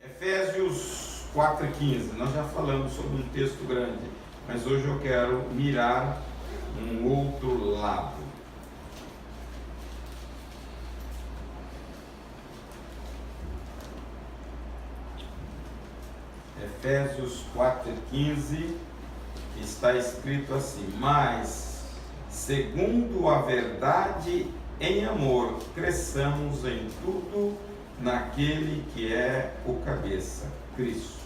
Efésios 4:15, nós já falamos sobre um texto grande, mas hoje eu quero mirar um outro lado. Efésios 4:15, está escrito assim: mas, segundo a verdade em amor, cresçamos em tudo naquele que é o cabeça, Cristo.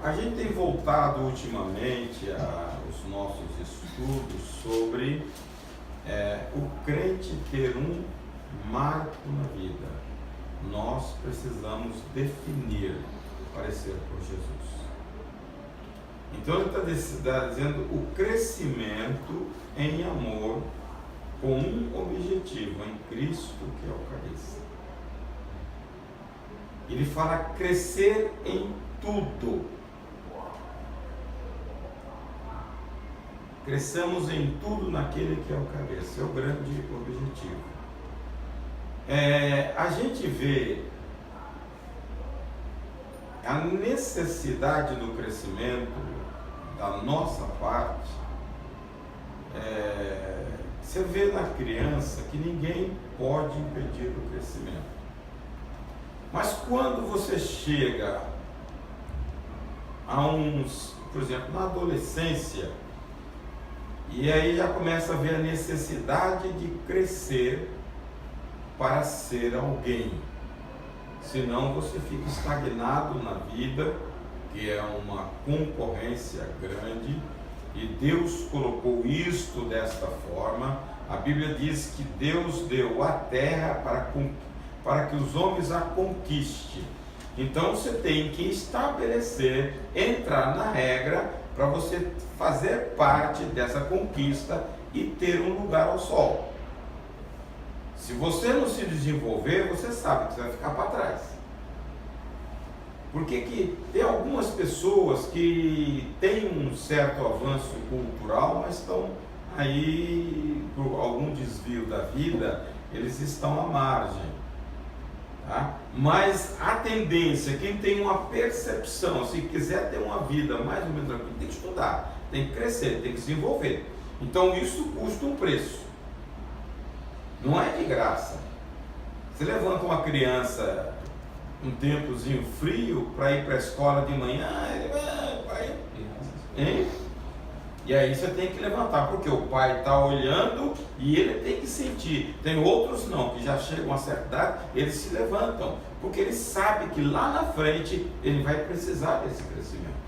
A gente tem voltado ultimamente aos nossos estudos sobre o crente ter um marco na vida. Nós precisamos definir, parecer por Jesus. Então ele está dizendo o crescimento em amor com um objetivo, em Cristo, que é o cabeça. Ele fala crescer em tudo. Cresçamos em tudo naquele que é o cabeça. É o grande objetivo. A gente vê a necessidade do crescimento da nossa parte. Você vê na criança que ninguém pode impedir o crescimento. Mas quando você chega a por exemplo, na adolescência, e aí já começa a ver a necessidade de crescer para ser alguém. Senão você fica estagnado na vida, que é uma concorrência grande, e Deus colocou isto desta forma. A Bíblia diz que Deus deu a terra para que os homens a conquistem. Então você tem que estabelecer, entrar na regra para você fazer parte dessa conquista e ter um lugar ao sol. Se você não se desenvolver, você sabe que você vai ficar para trás. Porque que tem algumas pessoas que têm um certo avanço cultural, mas estão aí, por algum desvio da vida, eles estão à margem. Tá? Mas a tendência, quem tem uma percepção, se quiser ter uma vida mais ou menos aqui, tem que estudar, tem que crescer, tem que se desenvolver. Então isso custa um preço. Não é de graça. Você levanta uma criança um tempozinho frio para ir para a escola de manhã, ele vai, hein? E aí você tem que levantar, porque o pai está olhando e ele tem que sentir. Tem outros não, que já chegam a certa idade, eles se levantam, porque ele sabe que lá na frente ele vai precisar desse crescimento.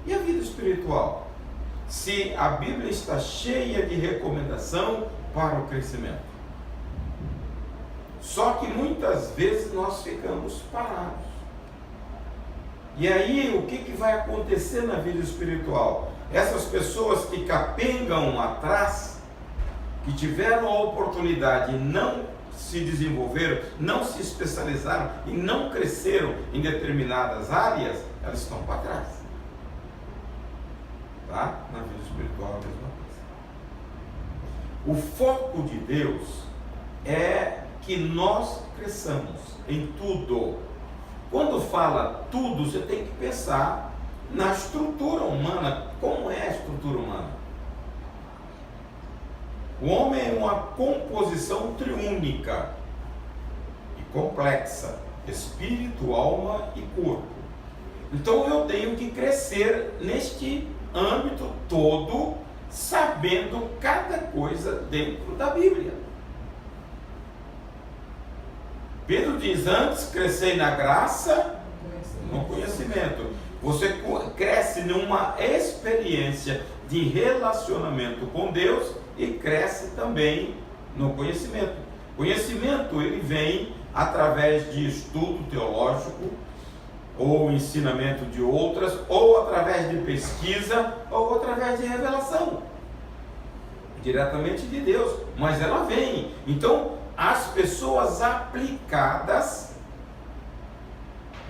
E a vida espiritual? Se a Bíblia está cheia de recomendação para o crescimento. Só que muitas vezes nós ficamos parados. E aí o que vai acontecer na vida espiritual? Essas pessoas que capengam atrás, que tiveram a oportunidade e não se desenvolveram, não se especializaram e não cresceram em determinadas áreas, elas estão para trás. Tá? Na vida espiritual é a mesma coisa. O foco de Deus é que nós cresçamos em tudo. Quando fala tudo, você tem que pensar na estrutura humana. Como é a estrutura humana? O homem é uma composição triúnica e complexa: espírito, alma e corpo. Então eu tenho que crescer neste âmbito todo, sabendo cada coisa dentro da Bíblia. Pedro diz: antes crescei na graça, no conhecimento. Você cresce numa experiência de relacionamento com Deus e cresce também no conhecimento. Conhecimento, ele vem através de estudo teológico, ou ensinamento de outras, ou através de pesquisa, ou através de revelação, diretamente de Deus, mas ela vem. Então, as pessoas aplicadas,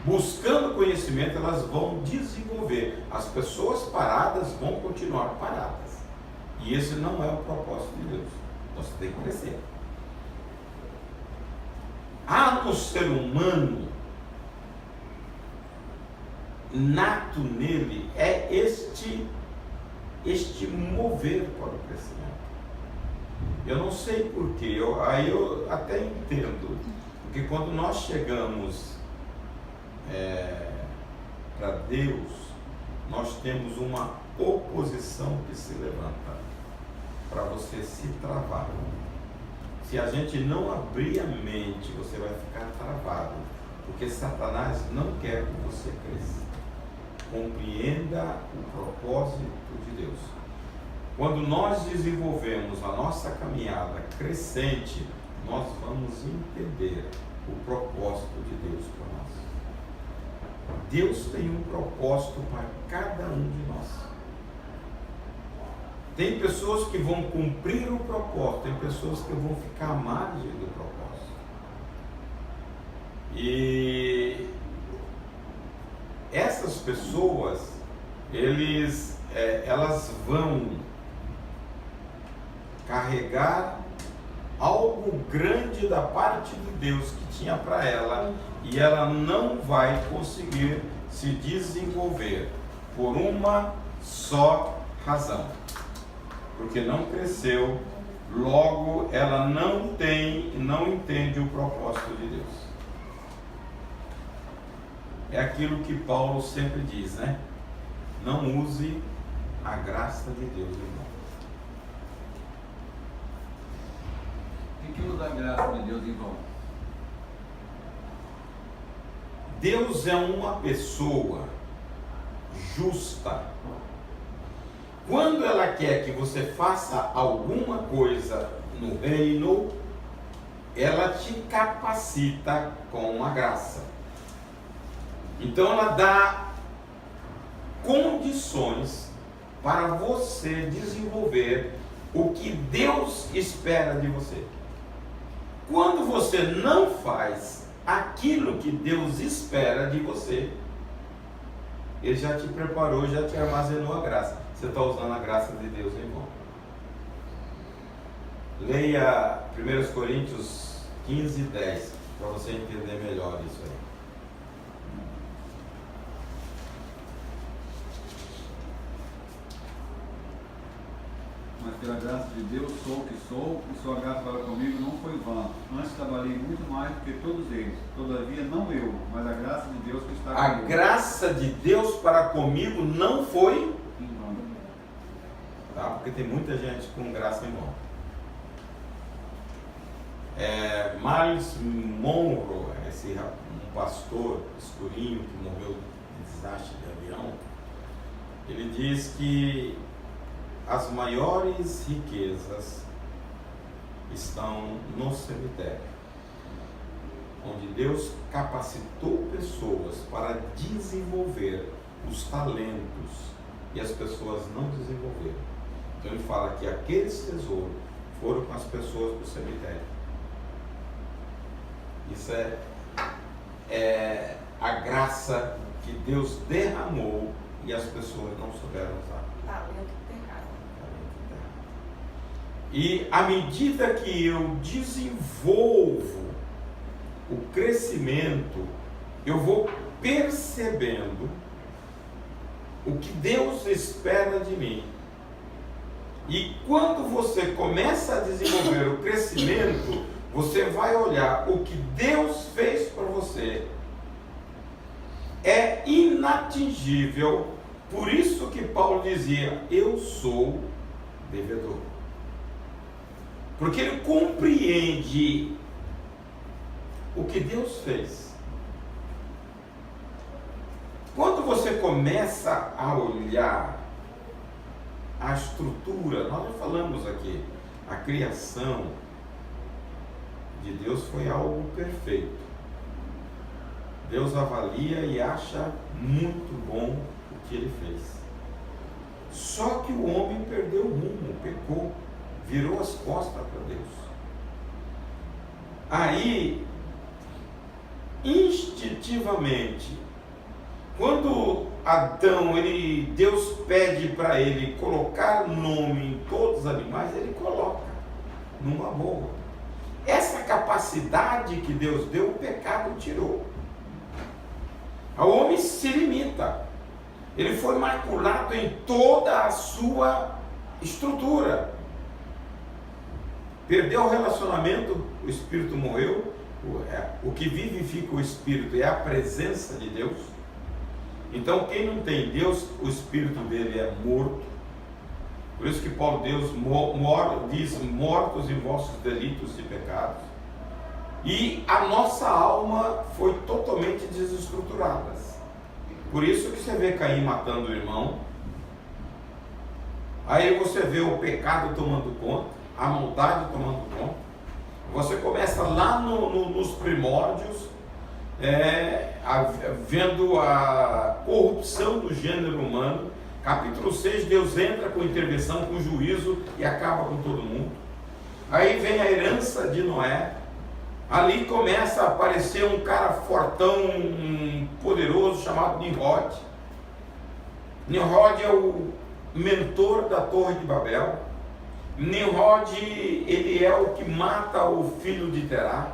buscando conhecimento, elas vão desenvolver. As pessoas paradas vão continuar paradas. E esse não é o propósito de Deus. Você tem que crescer. Há no ser humano nato nele é este mover para o crescimento. Eu não sei porquê, aí eu até entendo, porque quando nós chegamos para Deus, nós temos uma oposição que se levanta para você se travar. Se a gente não abrir a mente, você vai ficar travado, porque Satanás não quer que você cresça. Compreenda o propósito de Deus. Quando nós desenvolvemos a nossa caminhada crescente, nós vamos entender o propósito de Deus para nós. Deus tem um propósito para cada um de nós. Tem pessoas que vão cumprir o propósito, tem pessoas que vão ficar à margem do propósito. E essas pessoas, elas vão carregar algo grande da parte de Deus que tinha para ela, e ela não vai conseguir se desenvolver por uma só razão: porque não cresceu, logo ela não entende o propósito de Deus. É aquilo que Paulo sempre diz, né? Não use a graça de Deus, irmão. O que usa a graça de Deus, irmão? Deus é uma pessoa justa. Quando ela quer que você faça alguma coisa no reino, ela te capacita com uma graça. Então ela dá condições para você desenvolver o que Deus espera de você. Quando você não faz aquilo que Deus espera de você, Ele já te preparou, já te armazenou a graça. Você está usando a graça de Deus, irmão. Leia 1 Coríntios 15, 10, para você entender melhor isso aí. Mas pela graça de Deus sou o que sou, e sua graça para comigo não foi vã. Antes trabalhei muito mais do que todos eles. Todavia não eu, mas a graça de Deus que está comigo. A graça de Deus para comigo não foi em vão. Tá? Porque tem muita gente com graça em mão. Miles Monroe, um pastor escurinho que morreu em desastre de avião, ele diz que as maiores riquezas estão no cemitério, onde Deus capacitou pessoas para desenvolver os talentos e as pessoas não desenvolveram. Então ele fala que aqueles tesouros foram com as pessoas para o cemitério. Isso é a graça que Deus derramou e as pessoas não souberam usar. E à medida que eu desenvolvo o crescimento, eu vou percebendo o que Deus espera de mim. E quando você começa a desenvolver o crescimento, você vai olhar o que Deus fez para você. É inatingível. Por isso que Paulo dizia: eu sou devedor. Porque ele compreende o que Deus fez. Quando você começa a olhar a estrutura, nós já falamos aqui, a criação de Deus foi algo perfeito. Deus avalia e acha muito bom o que ele fez. Só que o homem perdeu o rumo, pecou, virou as costas para Deus. Aí, instintivamente, quando Adão, Deus pede para ele colocar nome em todos os animais, ele coloca, numa boa. Essa capacidade que Deus deu, o pecado tirou. O homem se limita. Ele foi maculado em toda a sua estrutura. Perdeu o relacionamento, o espírito morreu. O que vivifica o espírito é a presença de Deus. Então quem não tem Deus, o espírito dele é morto. Por isso que Paulo Deus diz: mortos em vossos delitos e pecados. E a nossa alma foi totalmente desestruturada. Por isso que você vê Caim matando o irmão. Aí você vê o pecado tomando conta, a maldade tomando conta. Você começa lá nos primórdios, vendo a corrupção do gênero humano. Capítulo 6, Deus entra com intervenção, com juízo e acaba com todo mundo. Aí vem a herança de Noé. Ali começa a aparecer um cara fortão, poderoso, chamado Nimrod. Nimrod é o mentor da Torre de Babel. Nimrod, ele é o que mata o filho de Terá.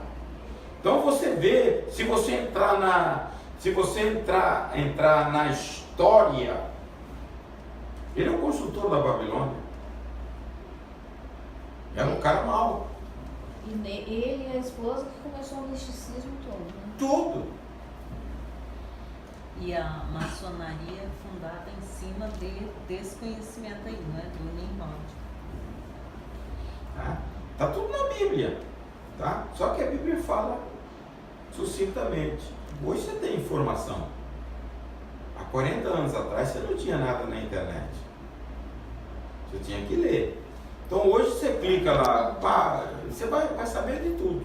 Então você vê, se você entrar na história, ele é o construtor da Babilônia. Era um cara mau. E ele e a esposa que começou o misticismo todo, né? Tudo. E a maçonaria é fundada em cima desse conhecimento aí, não é? Do Nimrod. Tá tudo na Bíblia, tá? Só que a Bíblia fala sucintamente. Hoje você tem informação. Há 40 anos atrás você não tinha nada na internet. Você tinha que ler. Então hoje você clica lá, pá, você vai saber de tudo.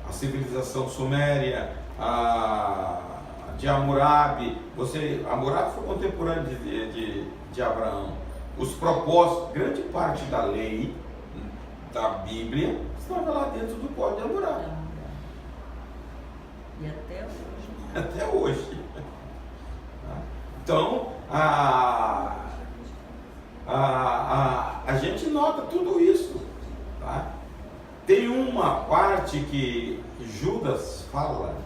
A civilização suméria, de Hammurabi. Hammurabi foi contemporâneo de Abraão. Os propósitos, grande parte da lei da Bíblia estava lá dentro do código de Hammurabi. E até hoje. Até hoje. Então, a gente nota tudo isso. Tá? Tem uma parte que Judas fala.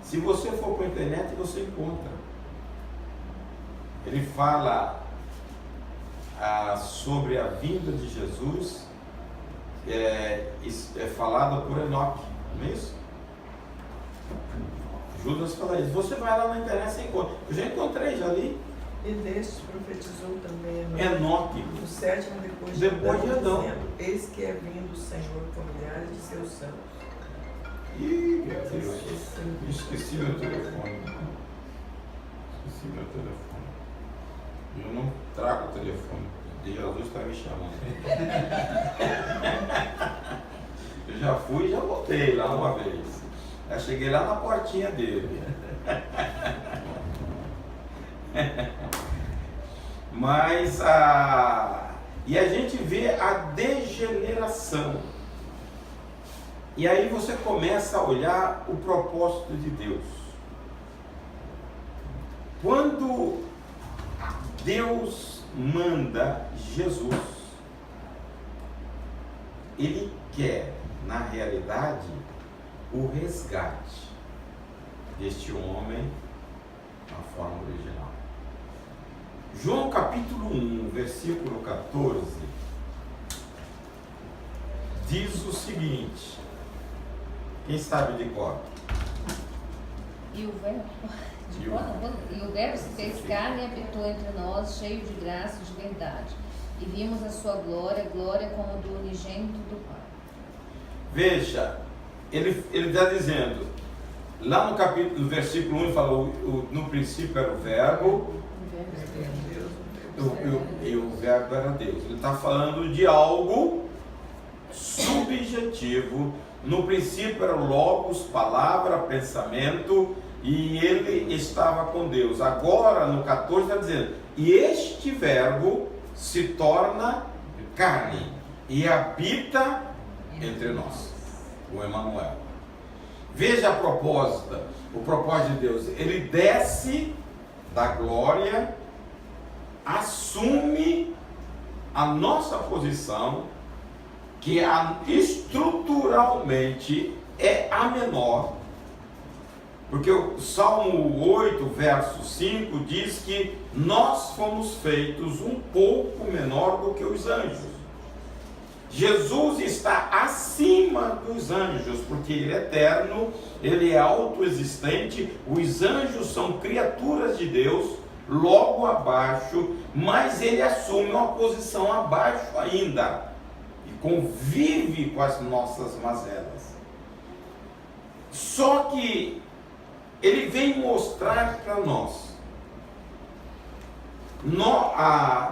Se você for para a internet, você encontra. Ele fala sobre a vinda de Jesus, é falada por Enoque, não é isso? Judas fala isso. Você vai lá na internet e você encontra. Eu já encontrei, já li. E deste profetizou também Enoque. o sétimo depois de Adão, dizendo: eis que é vindo o Senhor com milhares de seus santos. Ih, meu Deus, esqueci meu telefone. Eu não trago o telefone. Jesus está me chamando. Eu já fui e já voltei lá uma vez. Já cheguei lá na portinha dele. Mas e a gente vê a degeneração. E aí você começa a olhar o propósito de Deus. Quando Deus manda Jesus, Ele quer, na realidade, o resgate deste homem na forma original. João capítulo 1, versículo 14, diz o seguinte, quem sabe de cor? E o verbo se fez carne e habitou entre nós, cheio de graça e de verdade. E vimos a sua glória, glória como do unigênito do Pai. Veja, ele está dizendo, lá no capítulo, no versículo 1, ele falou, no princípio era o verbo, e o verbo era Deus. Ele está falando de algo subjetivo. No princípio era o Logos, palavra, pensamento, e ele estava com Deus. Agora, no 14, está dizendo, e este verbo se torna carne e habita entre nós, o Emanuel. Veja o propósito de Deus. Ele desce da glória, assume a nossa posição, que estruturalmente é a menor, Porque o Salmo 8, verso 5 diz que nós fomos feitos um pouco menor do que os anjos. Jesus está acima dos anjos, porque Ele é eterno, Ele é autoexistente, os anjos são criaturas de Deus, logo abaixo, mas Ele assume uma posição abaixo ainda, e convive com as nossas mazelas. Só que Ele vem mostrar para nós.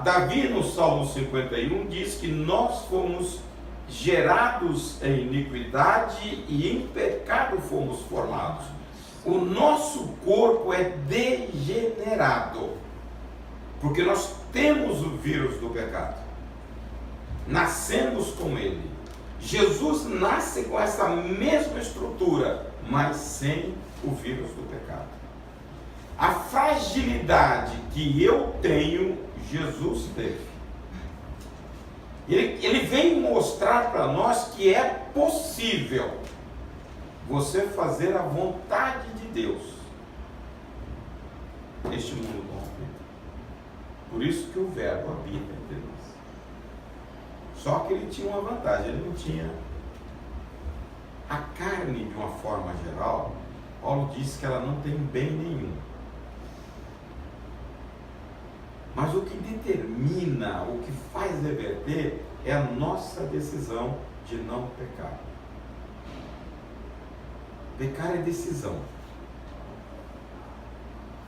Davi no Salmo 51 diz que nós fomos gerados em iniquidade e em pecado fomos formados. O nosso corpo é degenerado, porque nós temos o vírus do pecado. Nascemos com ele. Jesus nasce com essa mesma estrutura, mas sem o vírus do pecado. A fragilidade que eu tenho, Jesus teve. Ele vem mostrar para nós que é possível você fazer a vontade de Deus neste mundo corrompido. Por isso que o Verbo habita entre nós. Só que ele tinha uma vantagem, ele não tinha a carne de uma forma geral. Paulo diz que ela não tem bem nenhum. Mas o que determina, o que faz reverter, é a nossa decisão de não pecar. Pecar é decisão.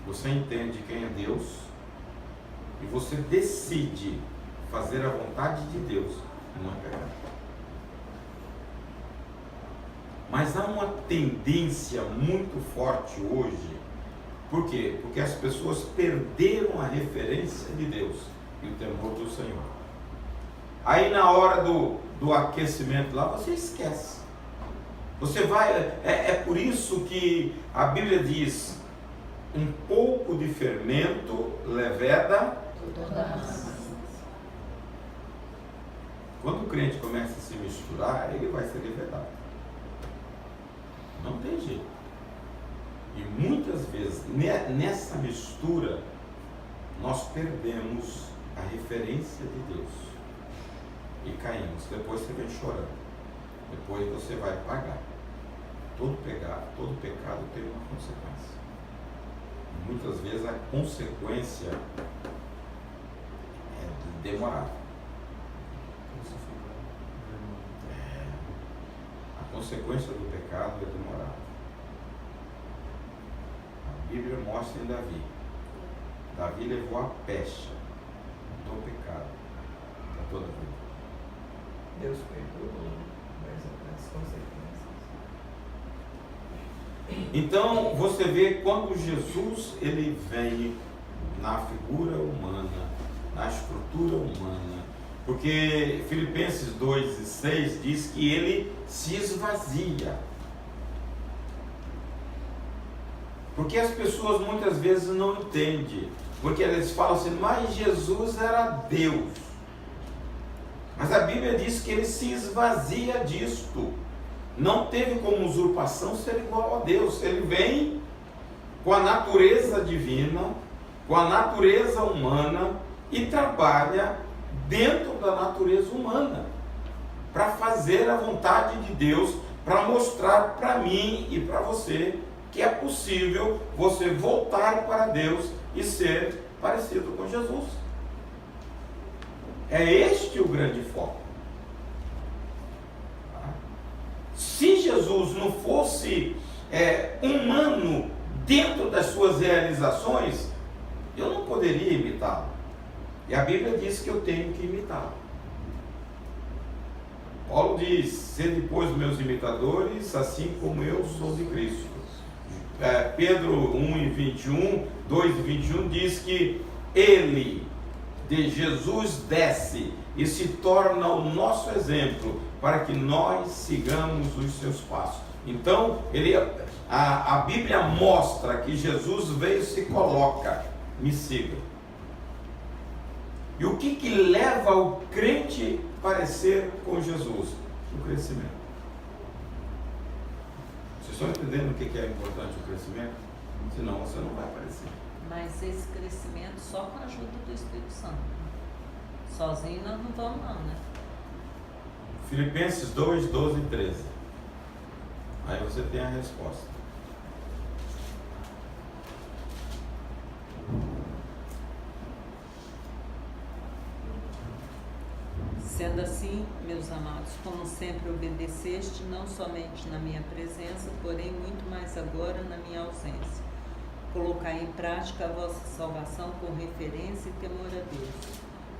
Você entende quem é Deus e você decide fazer a vontade de Deus e não pecar. Mas há uma tendência muito forte hoje. Por quê? Porque as pessoas perderam a referência de Deus e o temor do Senhor. Aí na hora do aquecimento lá, você esquece. Você vai... É por isso que a Bíblia diz: um pouco de fermento leveda Toda a massa. Quando o crente começa a se misturar, ele vai ser levedado. Não tem jeito. E muitas vezes, nessa mistura, nós perdemos a referência de Deus e caímos. Depois você vem chorando. Depois você vai pagar. Todo pecado tem uma consequência. E muitas vezes a consequência é demorada. A consequência do pecado é demorada. A Bíblia mostra em Davi. Davi levou a pecha do pecado para toda a vida. Deus perdoou, mas as consequências. Então você vê quando Jesus ele vem na figura humana, na estrutura humana, porque Filipenses 2:6 diz que ele se esvazia. Porque as pessoas muitas vezes não entendem, porque eles falam assim: mas Jesus era Deus. Mas a Bíblia diz que ele se esvazia disto. Não teve como usurpação ser igual a Deus. Ele vem com a natureza divina, com a natureza humana e trabalha dentro da natureza humana para fazer a vontade de Deus, para mostrar para mim e para você que é possível você voltar para Deus e ser parecido com Jesus. É este o grande foco. Se Jesus não fosse humano dentro das suas realizações, eu não poderia imitá-lo. E a Bíblia diz que eu tenho que imitá-lo. Paulo diz: sede, pois, meus imitadores, assim como eu sou de Cristo. Pedro 1:21, 2:21 diz que ele, de Jesus, desce e se torna o nosso exemplo para que nós sigamos os seus passos. Então, a Bíblia mostra que Jesus veio e se coloca: me siga. E o que leva o crente a parecer com Jesus? O crescimento. Você estão entendendo o que é importante o crescimento? Senão você não vai aparecer. Mas esse crescimento só com a ajuda do Espírito Santo. Sozinho nós não vamos não, né? Filipenses 2, 12 e 13. Aí você tem a resposta. Sendo assim, meus amados, como sempre obedeceste, não somente na minha presença, porém muito mais agora na minha ausência. Colocai em prática a vossa salvação com referência e temor a Deus.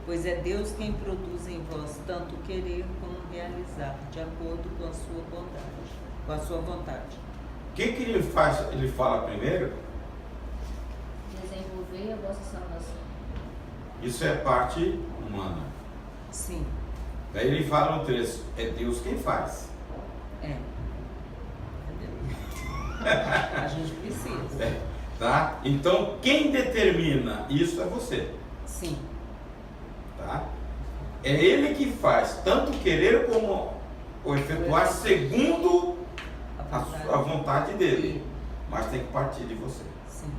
Pois é Deus quem produz em vós tanto querer como realizar, de acordo com a sua bondade, com a sua vontade. O que ele faz? Ele fala primeiro. Desenvolver a vossa salvação. Isso é parte humana. Sim. Daí ele fala no texto, é Deus quem faz. É. Entendeu? A gente precisa. É, tá? Então, quem determina isso é você. Sim. Tá? É ele que faz, tanto querer como o efetuar segundo a vontade dele. Mas tem que partir de você. Sim.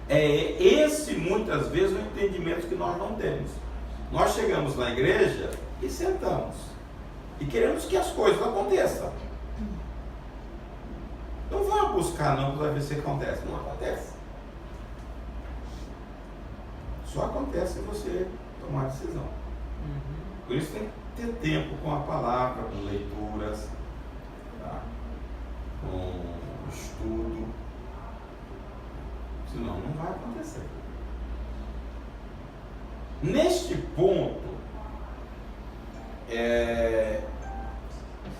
É esse, muitas vezes, o entendimento que nós não temos. Nós chegamos na igreja e sentamos. E queremos que as coisas aconteçam. Não vá buscar não para ver se acontece. Não acontece. Só acontece se você tomar decisão. Por isso tem que ter tempo com a palavra, com leituras, tá? Com estudo. Senão não vai acontecer. Neste ponto,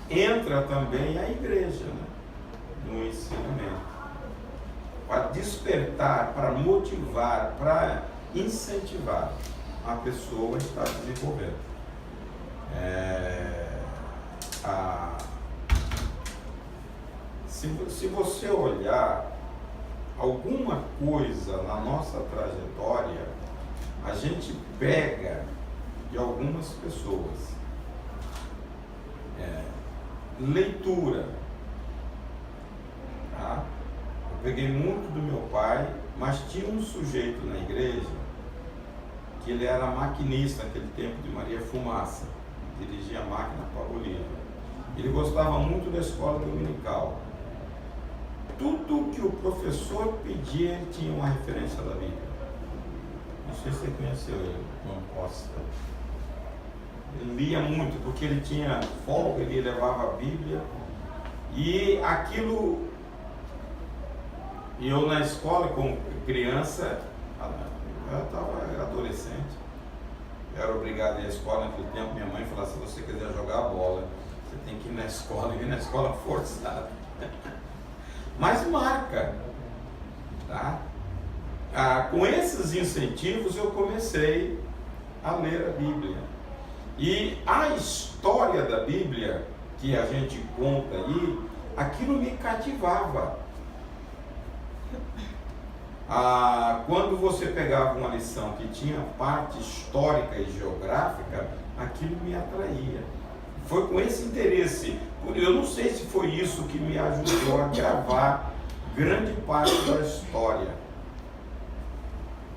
entra também a igreja, né? No ensinamento. Para despertar, para motivar, para incentivar a pessoa a estar desenvolvendo. Se você olhar alguma coisa na nossa trajetória, a gente pega de algumas pessoas. Leitura. Tá? Eu peguei muito do meu pai, mas tinha um sujeito na igreja que ele era maquinista naquele tempo de Maria Fumaça, dirigia a máquina para Bolívia. Ele gostava muito da escola dominical. Tudo que o professor pedia, ele tinha uma referência da Bíblia. Não sei se você conheceu ele, João Costa. Ele lia muito, porque ele tinha folga, ele levava a Bíblia. E aquilo, eu na escola, como criança, eu estava adolescente, eu era obrigado a ir à escola naquele tempo. Minha mãe falava, se você quiser jogar a bola, você tem que ir na escola, e ir na escola forçada. Mas marca, tá? Com esses incentivos eu comecei a ler a Bíblia. E a história da Bíblia que a gente conta aí, aquilo me cativava. Quando você pegava uma lição que tinha parte histórica e geográfica, aquilo me atraía. Foi com esse interesse. Eu não sei se foi isso que me ajudou a gravar grande parte da história.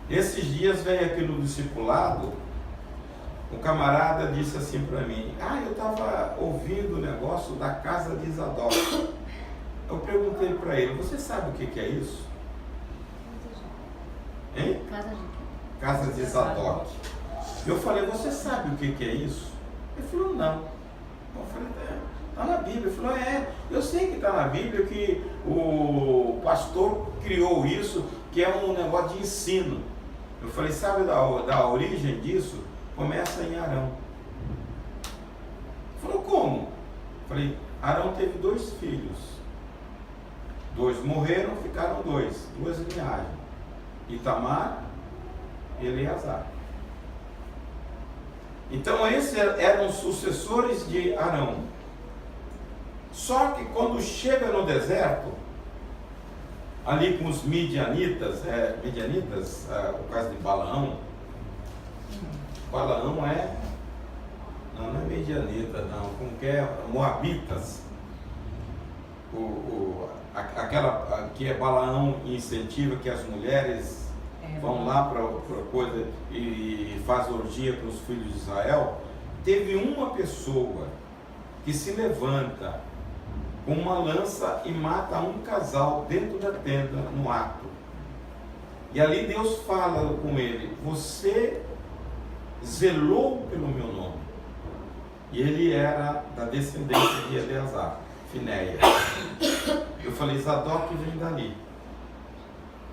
Esses dias veio aqui no discipulado, um camarada disse assim para mim, eu estava ouvindo o negócio da casa de Isadora. Eu perguntei para ele, você sabe o que é isso? Hein? Casa de Isadora. Eu falei, você sabe o que é isso? Ele falou, não. Eu falei, está na Bíblia. Ele falou, eu sei que está na Bíblia, que o pastor criou isso, que é um negócio de ensino. Eu falei, sabe da origem disso? Começa em Arão. Ele falou, como? Eu falei, Arão teve 2 filhos. 2 morreram, ficaram 2 linhagens. Itamar e Eleazar. Então esses eram sucessores de Arão. Só que quando chega no deserto, ali com os midianitas, o caso de Balaão. Balaão não é midianita, não, como que é? Moabitas. aquela que é Balaão incentiva que as mulheres vão lá para coisa e faz orgia com os filhos de Israel. Teve uma pessoa que se levanta com uma lança e mata um casal dentro da tenda no ato. E ali Deus fala com ele: você zelou pelo meu nome. E ele era da descendência de Eleazar, Finéia. Eu falei: Zadok vem dali.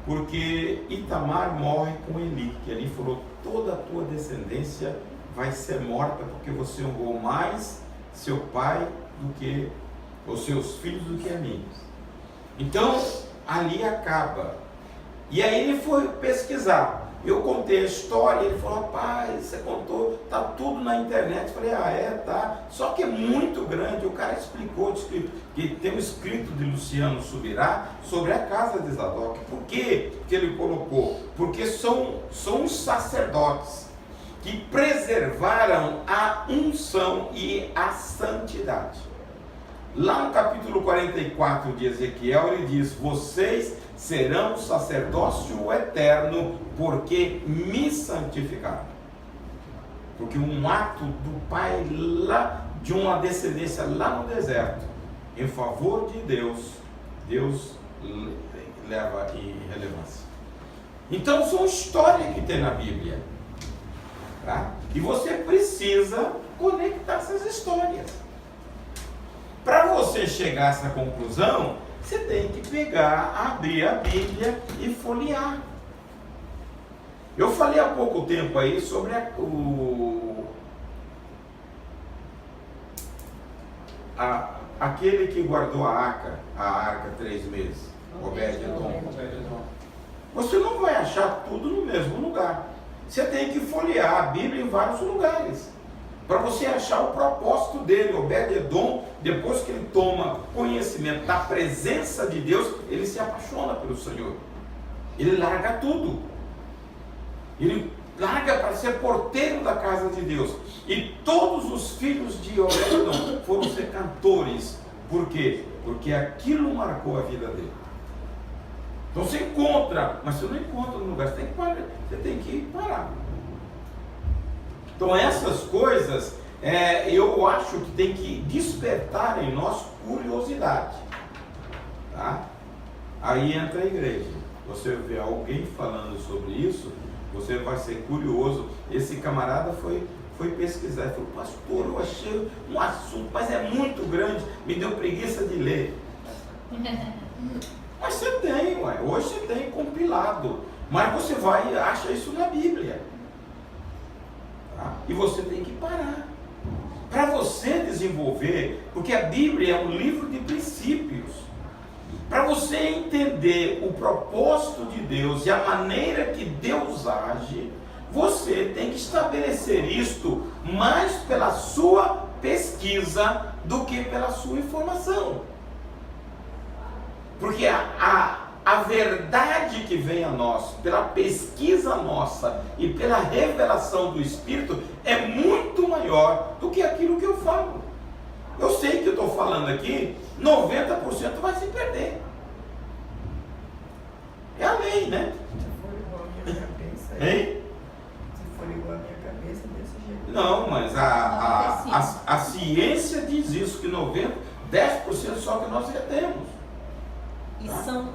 Porque Itamar morre com Eli, que Eli falou: toda a tua descendência vai ser morta, porque você honrou mais seu pai do que os seus filhos do que a mim. Então, ali acaba. E aí ele foi pesquisar. Eu contei a história, ele falou: rapaz, você contou, tá tudo na internet. Eu falei: ah, tá. Só que é muito grande. O cara explicou que tem um escrito de Luciano Subirá sobre a casa de Zadok. Por quê que ele colocou? Porque são os sacerdotes que preservaram a unção e a santidade. Lá no capítulo 44 de Ezequiel, ele diz: vocês serão sacerdócio eterno, porque me santificaram. Porque um ato do pai lá, de uma descendência lá no deserto, em favor de Deus, Deus leva em relevância. Então são histórias que tem na Bíblia, tá? E você precisa conectar essas histórias. Para você chegar a essa conclusão, você tem que pegar, abrir a Bíblia e folhear. Eu falei há pouco tempo aí sobre aquele que guardou a arca 3 meses, Obed-edom. Você não vai achar tudo no mesmo lugar. Você tem que folhear a Bíblia em vários lugares, para você achar o propósito dele. Obed-edom, depois que ele toma conhecimento da presença de Deus, ele se apaixona pelo Senhor. Ele larga tudo. Ele larga para ser porteiro da casa de Deus. E todos os filhos de Obed-edom foram ser cantores. Por quê? Porque aquilo marcou a vida dele. Então você encontra, mas você não encontra no lugar, você tem que parar. Então essas coisas, eu acho que tem que despertar em nós curiosidade, tá? Aí entra a igreja. Você vê alguém falando sobre isso, você vai ser curioso. Esse camarada foi pesquisar e falou: pastor, eu achei um assunto, mas é muito grande, me deu preguiça de ler. Mas você tem, hoje você tem compilado, mas você acha isso na Bíblia. E você tem que parar para você desenvolver, porque a Bíblia é um livro de princípios. Para você entender o propósito de Deus e a maneira que Deus age, você tem que estabelecer isto mais pela sua pesquisa do que pela sua informação. Porque a verdade que vem a nós, pela pesquisa nossa e pela revelação do Espírito, é muito maior do que aquilo que eu falo. Eu sei que eu estou falando aqui, 90% vai se perder. É a lei, né? Se for igual a minha cabeça, Hein? se for igual a minha cabeça, desse jeito. Não, mas a ciência diz isso, que 10% só que nós retemos. E são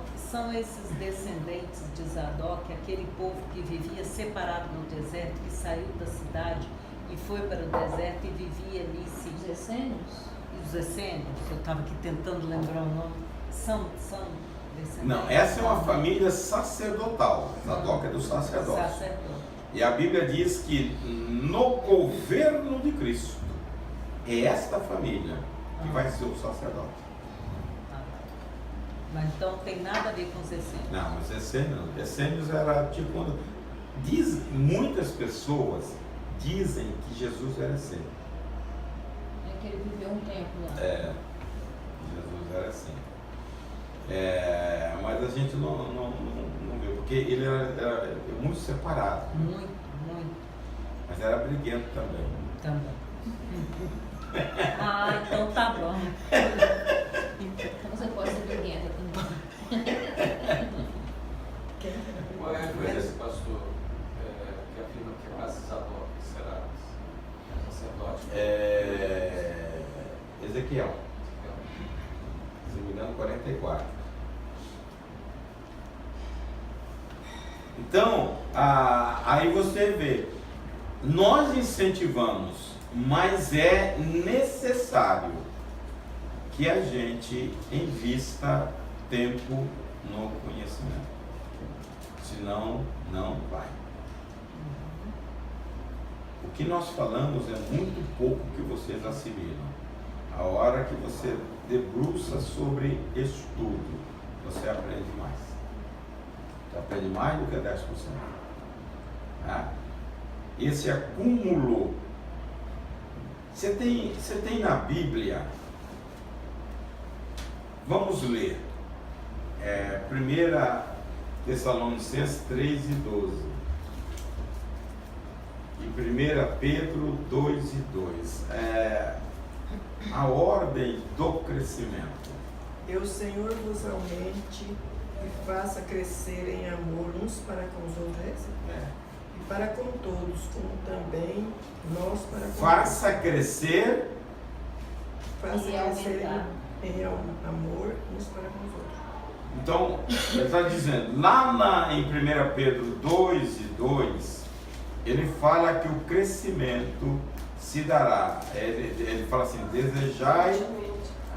esses descendentes de Zadok, aquele povo que vivia separado no deserto, que saiu da cidade e foi para o deserto e vivia ali. Os essênios? Os essênios, eu estava aqui tentando lembrar o nome. São descendentes. Não, essa é uma família sacerdotal. Zadok é do sacerdócio. E a Bíblia diz que no governo de Cristo, é esta família que vai ser o sacerdote. Mas então não tem nada a ver com os essênios. Não, mas essênios era tipo quando muitas pessoas dizem que Jesus era essênio. É que ele viveu um tempo lá. Jesus era essênio. Mas a gente não vê, porque ele era muito separado. Muito. Mas era briguento também. Também. Então tá bom. Então você pode Ezequiel, se não me engano, 44. Então, aí você vê, nós incentivamos, mas é necessário que a gente invista tempo no conhecimento, senão não vai. O que nós falamos é muito pouco que vocês assimilam. A hora que você debruça sobre estudo, você aprende mais. Você aprende mais do que 10%. Tá? Esse acúmulo. Você tem na Bíblia, vamos ler, 1 Tessalonicenses 3 e 12. E 1 Pedro 2 e 2. A ordem do crescimento. E o Senhor vos aumente e faça crescer em amor uns para com os outros. E para com todos, como também nós para com Faça crescer. Faça crescer em amor uns para com os outros. Então, ele está dizendo, lá em 1 Pedro 2 e 2, ele fala que o crescimento se dará. Ele fala assim, desejai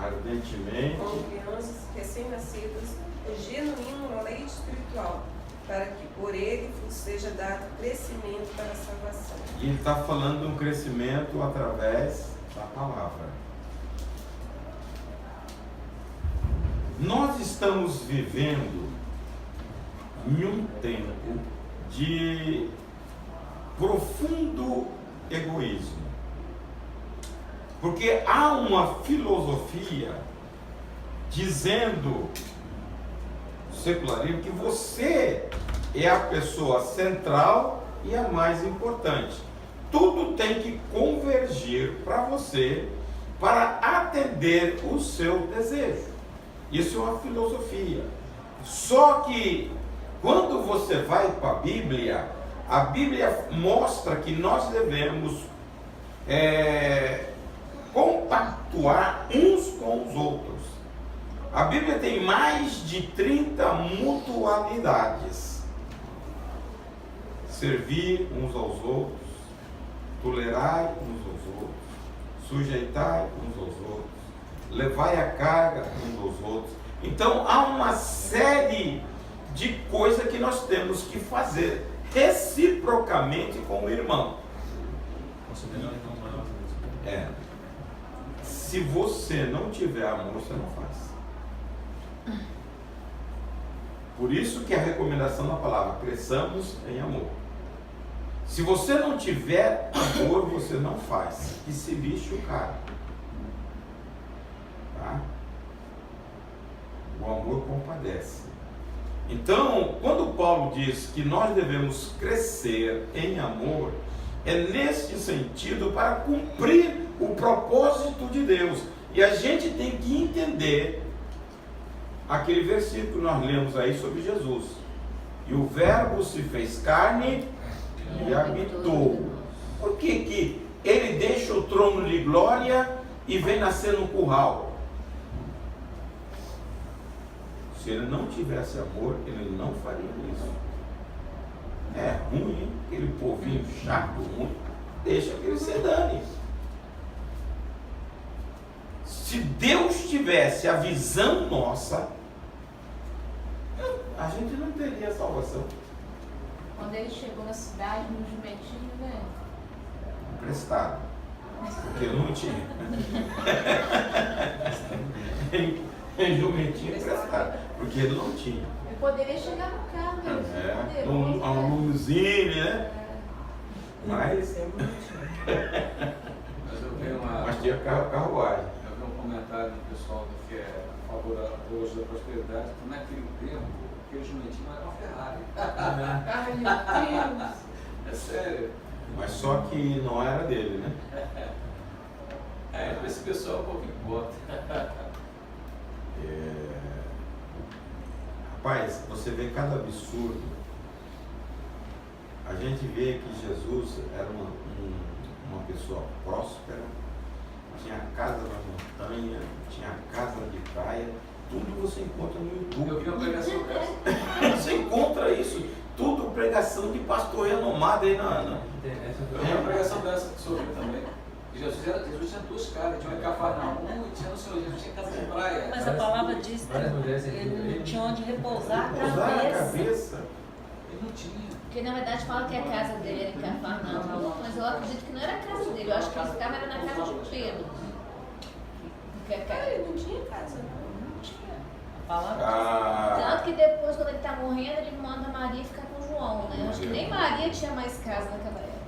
ardentemente como crianças recém-nascidas, o genuíno na leite espiritual, para que por ele vos seja dado crescimento para a salvação. E ele está falando de um crescimento através da palavra. Nós estamos vivendo em um tempo de profundo egoísmo. Porque há uma filosofia dizendo, secularismo, que você é a pessoa central e a mais importante. Tudo tem que convergir para você para atender o seu desejo. Isso é uma filosofia. Só que quando você vai para a Bíblia mostra que nós devemos compactuar uns com os outros. A Bíblia tem mais de 30 mutualidades. Servir uns aos outros, tolerai uns aos outros, sujeitai uns aos outros, levai a carga uns aos outros. Então há uma série de coisas que nós temos que fazer reciprocamente com o irmão. Se você não tiver amor, você não faz. Por isso que a recomendação da palavra, cresçamos em amor. Se você não tiver amor, você não faz. Que se lixe o cara. Tá? O amor compadece. Então, quando Paulo diz que nós devemos crescer em amor, é neste sentido para cumprir o propósito de Deus. E a gente tem que entender aquele versículo que nós lemos aí sobre Jesus. E o verbo se fez carne e habitou. Por que ele deixa o trono de glória e vem nascer no curral? Se ele não tivesse amor, ele não faria isso. É ruim, hein? Aquele povinho chato, ruim. Deixa que ele se dane. Se Deus tivesse a visão nossa, a gente não teria salvação. Quando ele chegou na cidade, no jumentinho, né? Emprestado. Porque não tinha. Em jumentinho emprestado. Porque ele não tinha. Eu poderia chegar no carro mesmo. A limousine, né? Mas Mas tinha carruagem. Eu vi um comentário do pessoal que é a favor da teologia da prosperidade, que naquele tempo, aquele jumentinho era uma Ferrari. Ai, meu Deus. É sério. Mas só que não era dele, né? Esse pessoal é um pouquinho bota. Rapaz, você vê cada absurdo. A gente vê que Jesus era uma pessoa próspera, tinha casa na montanha, tinha casa de praia, tudo você encontra no YouTube. Eu vi uma pregação dessa. Você encontra isso, tudo pregação de pastor renomado aí na Eu vi uma pregação dessa que sofreu também. Jesus tinha duas casas, tinha uma em Cafarnaum e tinha no Senhor. Jesus tinha casa de praia. Mas a palavra diz que ele não tinha onde repousar a cabeça. Ele não tinha. Porque na verdade fala que a casa dele era em Cafarnaum, mas eu acredito que não era a casa dele, eu acho que ele ficava era na casa de Pedro. Porque a casa... Ele não tinha casa, não. A palavra Tanto que depois, quando ele está morrendo, ele manda Maria ficar com João, né? Acho que nem Maria tinha mais casa naquela época.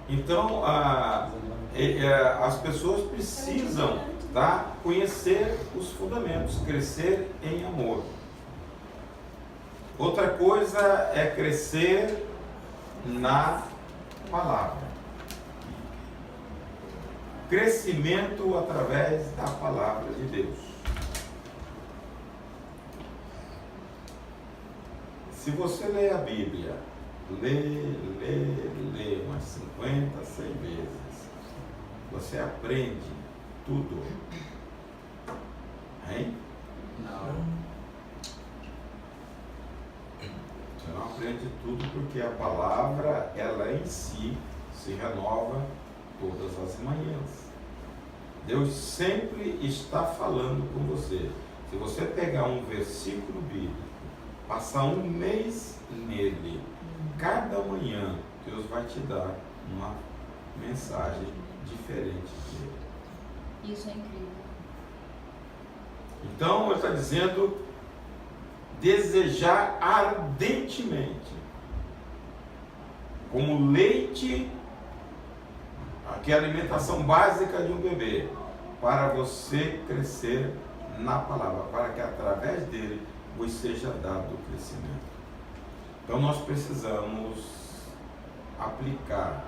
Então, as pessoas precisam, tá, conhecer os fundamentos, crescer em amor. Outra coisa é crescer na palavra. Crescimento através da palavra de Deus. Se você lê a Bíblia, lê umas 50, 100 vezes, você aprende tudo. Hein? Não. Você não aprende tudo porque a palavra, ela em si, se renova todas as manhãs. Deus sempre está falando com você. Se você pegar um versículo bíblico, passar um mês nele, cada manhã Deus vai te dar uma mensagem diferente dele. Isso é incrível. Então, ele está dizendo desejar ardentemente, como leite, que é a alimentação básica de um bebê, para você crescer na palavra, para que através dele vos seja dado o crescimento. Então nós precisamos aplicar.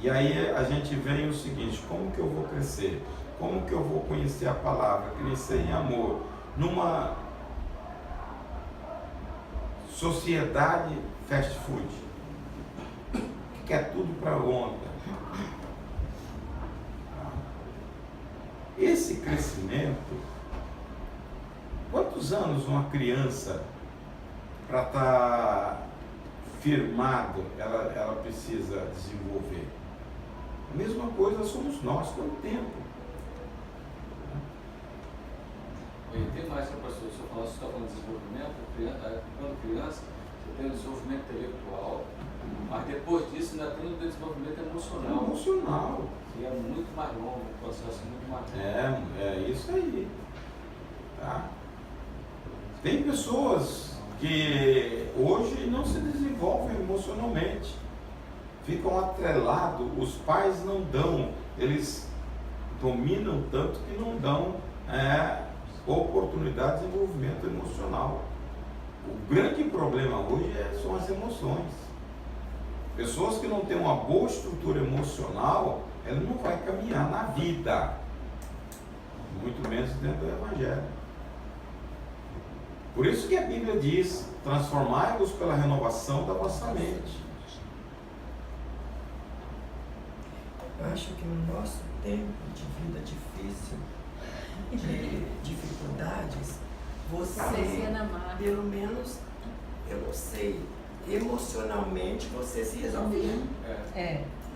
E aí a gente vem o seguinte: como que eu vou crescer? Como que eu vou conhecer a palavra? Crescer em amor. Numa sociedade fast food, que quer tudo para ontem. Esse crescimento, quantos anos uma criança, para estar firmado, ela precisa desenvolver? A mesma coisa somos nós, quanto tempo? E tem mais, pastor, se eu falar, você está falando de desenvolvimento, quando criança, você tem o desenvolvimento intelectual, mas depois disso ainda tem o desenvolvimento emocional. Emocional. Que é muito mais longo, um processo muito mais longo. É isso aí. Tá? Tem pessoas que hoje não se desenvolvem emocionalmente, ficam atrelados, os pais não dão, eles dominam tanto que não dão oportunidade de desenvolvimento emocional. O grande problema hoje são as emoções. Pessoas que não têm uma boa estrutura emocional, ela não vai caminhar na vida, muito menos dentro do Evangelho. Por isso que a Bíblia diz: transformai-vos pela renovação da vossa mente. Eu acho que no nosso tempo de vida difícil, de dificuldades, você, pelo menos, eu não sei, emocionalmente você se resolvia.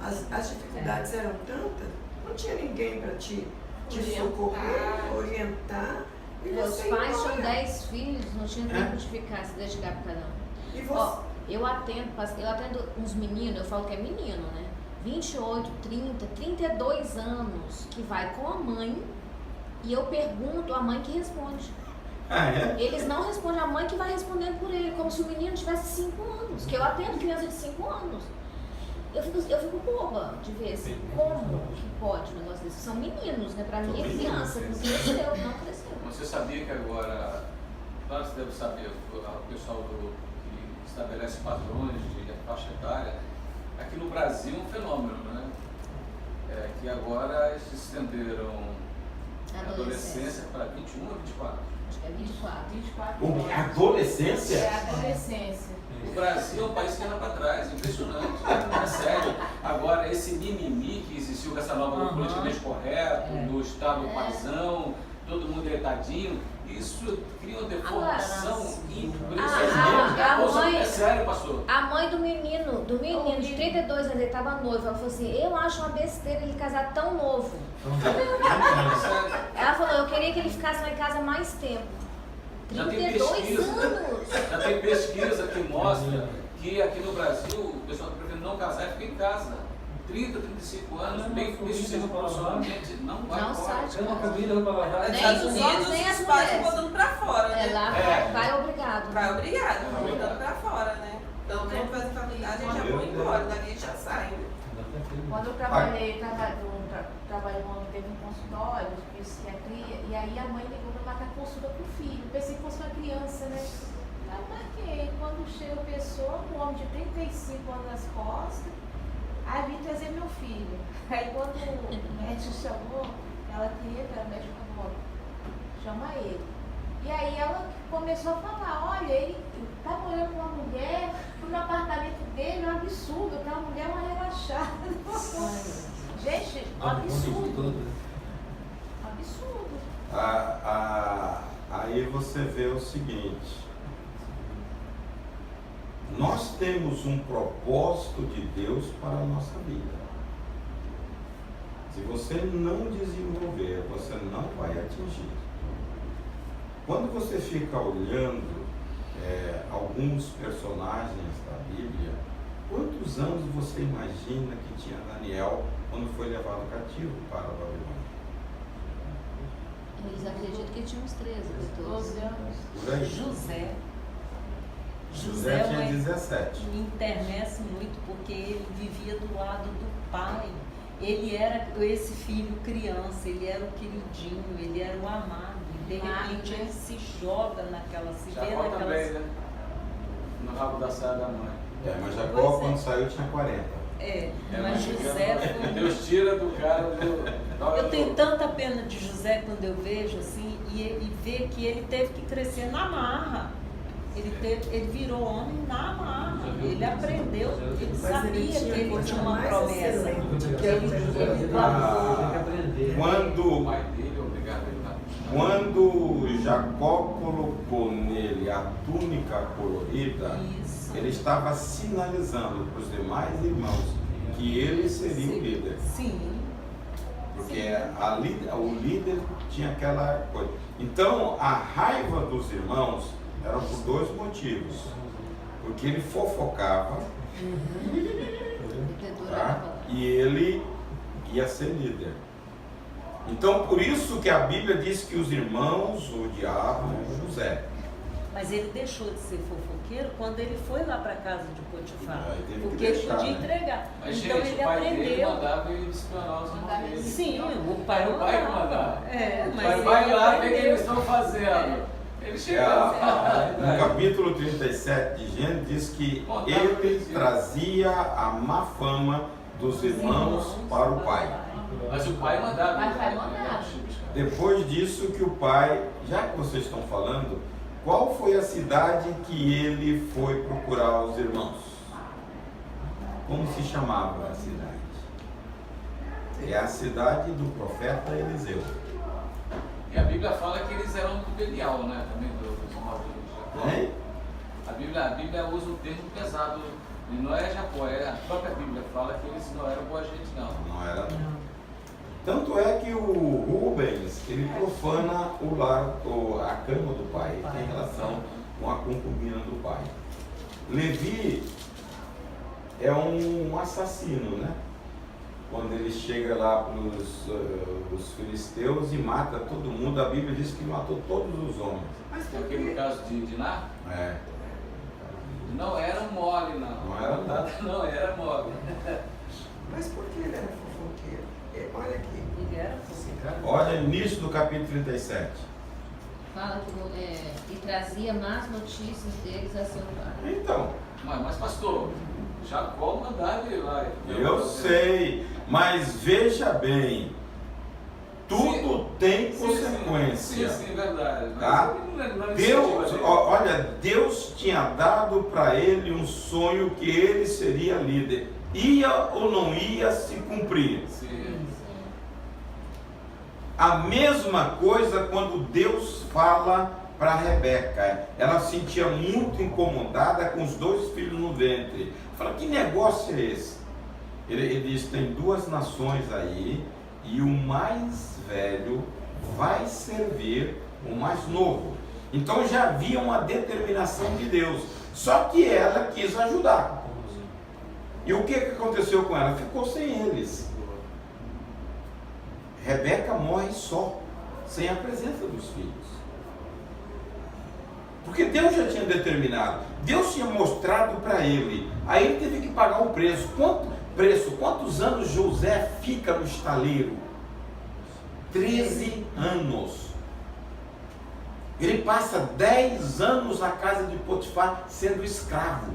As dificuldades eram tantas, não tinha ninguém para te socorrer, orientar. E Meus pais tinham 10 filhos, não tinha tempo de ficar, se dedicar para cada um. E você? Ó, eu atendo uns meninos, eu falo que é menino, né? 28, 30, 32 anos, que vai com a mãe, e eu pergunto, a mãe que responde. Eles não respondem, a mãe que vai respondendo por ele, como se o menino tivesse 5 anos, que eu atendo criança de 5 anos. Eu fico boba de ver assim, como que pode um negócio desse? São meninos, né? Pra mim é criança, não cresceu, não cresceu. Você sabia que agora, claro que você deve saber, o pessoal que estabelece padrões de faixa etária, aqui no Brasil é um fenômeno, né? Que agora se estenderam Adolescência para 21 ou 24? Acho que é 24. 24. Adolescência? É adolescência. O Brasil é um país que anda para trás, impressionante, é sério. Agora, esse mimimi que existiu com essa nova politicamente correto, no estado paisão, todo mundo deitadinho, isso cria uma deformação impressionante. É sério, pastor? A mãe do menino de 32 anos, ele estava noivo, ela falou assim, eu acho uma besteira ele casar tão novo. Ela falou, eu queria que ele ficasse lá em casa mais tempo. 32 anos! Já tem pesquisa que mostra que aqui no Brasil o pessoal está preferindo não casar e fica em casa. 30, 35 anos, bem sucedido profissionalmente, não vai Não embora. sai de casa. Nos Nem Estados os Unidos, homens, nem as os pais estão mulheres. botando pra fora, né? Lá vai obrigado. Vai obrigado, estão botando pra fora, né? Então, quando faz a faculdade, a gente já vai embora, dali a gente já sai, né? Quando eu trabalhei, trabalhando, teve um consultório de psiquiatria, e aí a mãe ligou para marcar consulta pro filho. Pensei que fosse uma criança, né? Aí marquei. Quando chega a pessoa, um homem de 35 anos nas costas, aí vim trazer meu filho. Aí quando o médico chamou, ela queria que o médico falou, chama ele. E aí ela começou a falar, olha, ele tá morando com uma mulher, fui no apartamento dele, é um absurdo, aquela mulher é uma relaxada. Gente, um absurdo. Absurdo. Aí você vê o seguinte, nós temos um propósito de Deus para a nossa vida. Se você não desenvolver, você não vai atingir. Quando você fica olhando alguns personagens da Bíblia, quantos anos você imagina que tinha Daniel quando foi levado cativo para a Babilônia? Eles acreditam que tinha uns 13, 14 anos. Por aí. José tinha 17. Me internece muito porque ele vivia do lado do pai. Ele era esse filho criança, ele era o queridinho, ele era o amado. E de repente ele se joga naquela, se vê Jacó naquela... também, né? No rabo da saia da mãe. Mas Jacó, quando saiu, tinha 40. Mas José foi... Deus tira do cara Eu tenho tanta pena de José quando eu vejo assim, e ver que ele teve que crescer na marra. Ele virou homem na marra. Ele aprendeu, ele sabia que ele tinha uma promessa. Quando Jacó colocou nele a túnica colorida, ele estava sinalizando para os demais irmãos que ele seria o líder. Sim. Porque o líder tinha aquela coisa. Então, a raiva dos irmãos era por dois motivos. Porque ele fofocava, tá? E ele ia ser líder. Então, por isso que a Bíblia diz que os irmãos odiavam José. Mas ele deixou de ser fofoqueiro quando ele foi lá para casa de Potifar. Porque ele podia entregar. Mas, então gente, ele o pai dele aprendeu. mandava ele espionar os irmãos dele. Sim, o pai que mandava. Mas vai lá ver o que eles estão fazendo. Ele chegava. No capítulo 37 de Gênesis diz que ele trazia a má fama dos irmãos para o pai. Mas o pai mandava. Depois disso que o pai, já que vocês estão falando, qual foi a cidade que ele foi procurar os irmãos? Como se chamava a cidade? É a cidade do profeta Eliseu. E a Bíblia fala que eles eram do Belial, né? Também dos irmãos de Jacó. A Bíblia usa um termo pesado. E não é Jacó, a própria Bíblia fala que eles não eram boa gente, não. Não era, não. Tanto é que o Rubens, ele profana o lar, a cama do pai, em relação com a concubina do pai. Levi é um assassino, né? Quando ele chega lá para os filisteus e mata todo mundo, a Bíblia diz que matou todos os homens. Mas porque no caso de Diná? Não era mole, não. Não era nada. Não era mole. Mas por que ele era fofoqueiro? Olha aqui. Ele era fofoqueiro. Olha início do capítulo 37. Fala que trazia más notícias deles a seu pai. Então. Mas pastor, Jacó mandava ele lá. Eu sei, mas veja bem, tudo tem sim, verdade. Tá? Deus tinha dado para ele um sonho que ele seria líder. Ia ou não ia se cumprir? Sim. A mesma coisa quando Deus fala para Rebeca. Ela se sentia muito incomodada com os 2 filhos no ventre. Fala, que negócio é esse? Ele diz, tem 2 nações aí, e o mais velho vai servir o mais novo. Então já havia uma determinação de Deus. Só que ela quis ajudar. E o que aconteceu com ela? Ficou sem eles. Rebeca morre só, sem a presença dos filhos. Porque Deus já tinha determinado. Deus tinha mostrado para ele. Aí ele teve que pagar um preço. Quantos anos José fica no estaleiro? 13 anos. Ele passa 10 anos na casa de Potifar sendo escravo.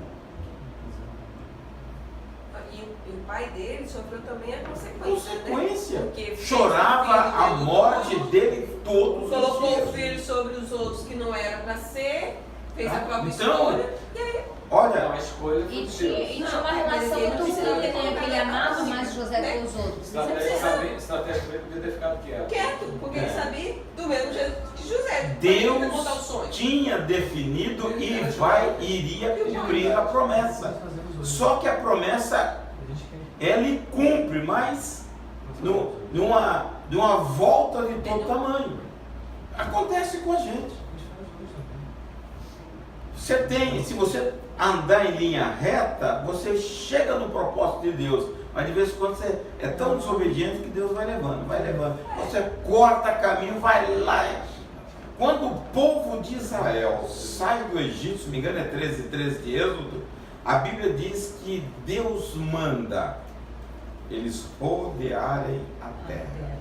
E o pai dele sofreu também a consequência. Né? Porque chorava a morte dele todos os dias. Colocou o filho sobre os outros que não era para ser, fez a própria escolha. E aí, olha, a escolha foi e tinha uma relação muito grande, porque ele amava mais José que os outros. Estratégia também podia ter ficado quieto. Quieto, porque ele sabia do mesmo jeito que José. Deus tinha definido e iria cumprir a promessa. Só que a promessa ele cumpre, mas numa volta de todo tamanho. Acontece com a gente. Se você andar em linha reta, você chega no propósito de Deus. Mas de vez em quando você é tão desobediente que Deus vai levando. Você corta caminho, vai lá. Quando o povo de Israel sai do Egito, se não me engano é 13 de Êxodo, a Bíblia diz que Deus manda eles rodearem a terra.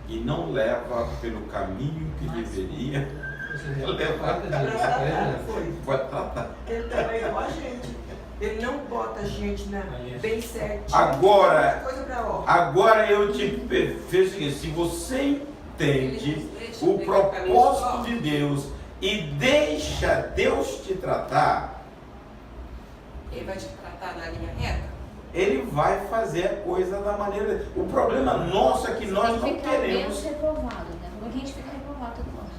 E não leva pelo caminho que deveria levar. Pode tratar. Ele também igual a gente. Ele não bota a gente bem certinho. Agora eu te vejo o seguinte: se você entende o propósito de Deus e deixa Deus te tratar, ele vai te tratar na linha reta? Ele vai fazer a coisa da maneira. O problema nosso é que nós não queremos. Menos reprovado, né? Porque a gente fica reprovado todo mundo.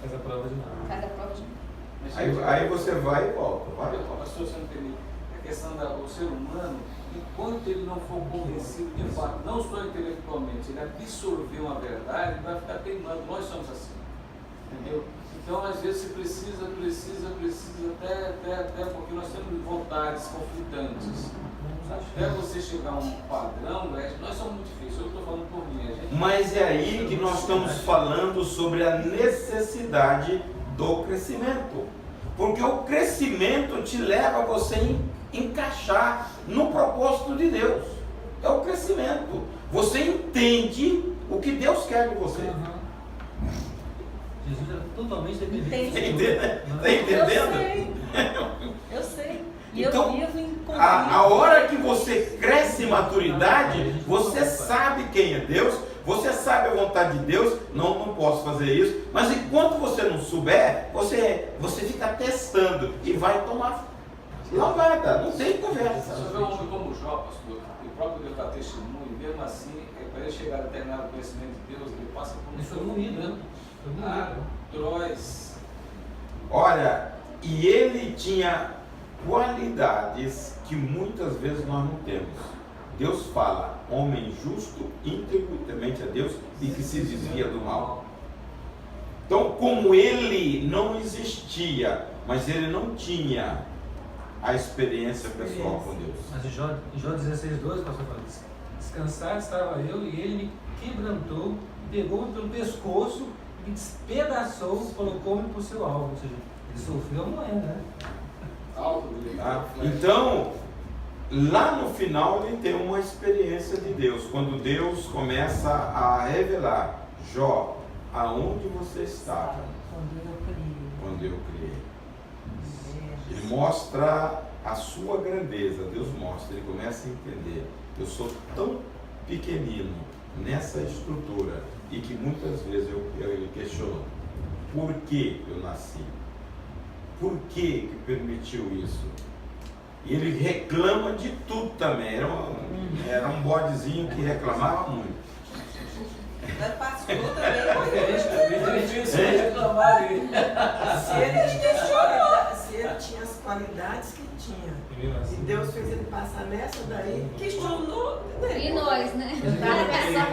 Faz a prova de nada. Faz a prova de nada. Aí você vai e volta. Pastor, você não entendeu. A questão do ser humano, enquanto ele não for convencido de fato, não só intelectualmente, ele absorver uma verdade, ele vai ficar teimando. Nós somos assim. Entendeu? Então, às vezes, você precisa, até porque nós temos vontades conflitantes. Até você chegar a um padrão, nós somos muito difíceis, eu estou falando por mim. Mas é aí que nós estamos falando sobre a necessidade do crescimento. Porque o crescimento te leva a você encaixar no propósito de Deus. É o crescimento. Você entende o que Deus quer de você. Jesus era totalmente dependente. Está entendendo? Eu sei. E então, eu vivo em a hora que você cresce em maturidade, você sabe quem é Deus, você sabe a vontade de Deus. Não posso fazer isso. Mas enquanto você não souber, você fica testando e vai tomar. Não vai dar, não tem conversa. Você vê um homem como Jó, pastor, o próprio Deus dá testemunho, e mesmo assim, para ele chegar a determinado conhecimento de Deus, ele passa por um sofrimento atroz. Olha, e ele tinha qualidades que muitas vezes nós não temos. Deus fala, homem justo, íntegro, temente a Deus e que se desvia do mal. Então, como ele não existia, mas ele não tinha a experiência pessoal com Deus. Mas em Jó 16:12, o pastor fala, descansado estava eu e ele me quebrantou, pegou-me pelo pescoço, me despedaçou, colocou-me para o seu alvo. Ou seja, ele sofreu morrendo, né? Então, lá no final ele tem uma experiência de Deus, quando Deus começa a revelar: Jó, aonde você estava quando eu criei? Ele mostra a sua grandeza. Deus mostra, ele começa a entender: eu sou tão pequenino nessa estrutura e que muitas vezes eu questiono: por que eu nasci? Por que permitiu isso? E ele reclama de tudo também. Era um bodezinho que reclamava muito. Da pastor também. É difícil reclamar dele. Se ele tinha as qualidades que tinha, e Deus fez ele passar nessa daí, questionou. E nós, né?